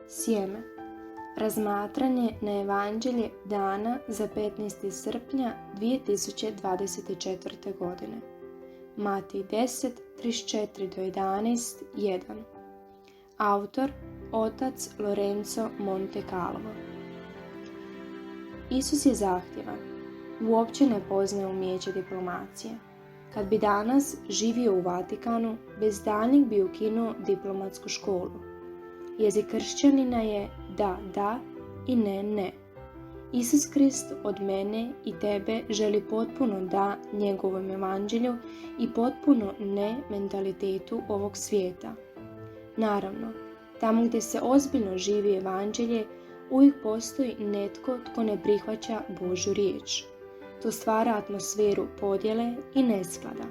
Sjeme. Razmatranje na Evanđelje dana za 15. srpnja 2024. godine. Matej 10, 34-11, 1. Autor otac Lorenzo Montecalvo. Isus je zahtjevan. Uopće ne poznaje umijeće diplomacije. Kad bi danas živio u Vatikanu, bez daljnjeg bi ukinuo diplomatsku školu. Jezik kršćanina je da i ne. Isus Krist od mene i tebe želi potpuno da njegovom evanđelju i potpuno ne mentalitetu ovog svijeta. Naravno, tamo gdje se ozbiljno živi evanđelje, uvijek postoji netko tko ne prihvaća Božju riječ. To stvara atmosferu podjele i nesklada.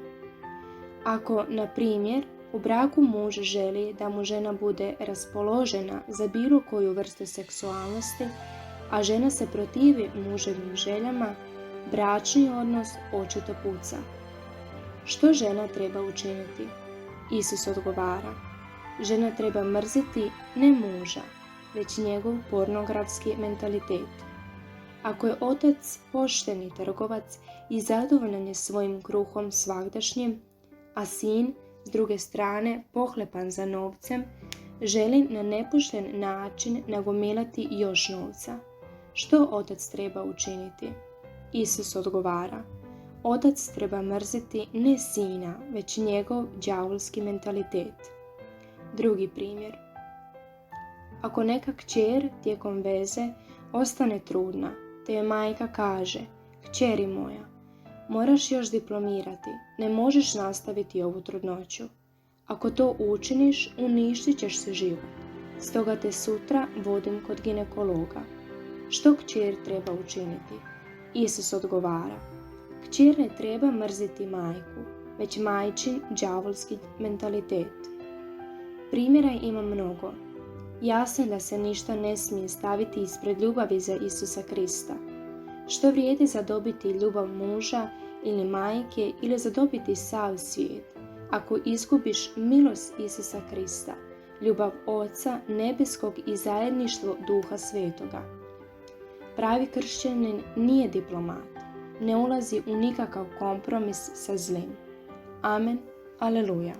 Ako, na primjer, u braku muž želi da mu žena bude raspoložena za bilo koju vrstu seksualnosti, a žena se protivi muževim željama, bračni odnos očito puca. Što žena treba učiniti? Isus odgovara: žena treba mrziti ne muža, već njegov pornografski mentalitet. Ako je otac pošteni trgovac i zadovoljan je svojim kruhom svagdašnjim, a sin, s druge strane, pohlepan za novcem, želi na nepošten način nagomilati još novca, što otac treba učiniti? Isus odgovara: otac treba mrziti ne sina, već njegov đavolski mentalitet. Drugi primjer. Ako neka kćer tijekom veze ostane trudna, te joj majka kaže: kćeri moja, moraš još diplomirati, ne možeš nastaviti ovu trudnoću. Ako to učiniš, uništit ćeš se život. Stoga te sutra vodim kod ginekologa. Što kćer treba učiniti? Isus odgovara: kćer ne treba mrziti majku, već majčin đavolski mentalitet. Primjera ima mnogo. Jasno je da se ništa ne smije staviti ispred ljubavi za Isusa Krista. Što vrijedi zadobiti ljubav muža ili majke ili zadobiti sav svijet, ako izgubiš milost Isusa Krista, ljubav Oca nebeskog i zajedništvo Duha Svetoga? Pravi kršćanin nije diplomat, ne ulazi u nikakav kompromis sa zlim. Amen, aleluja.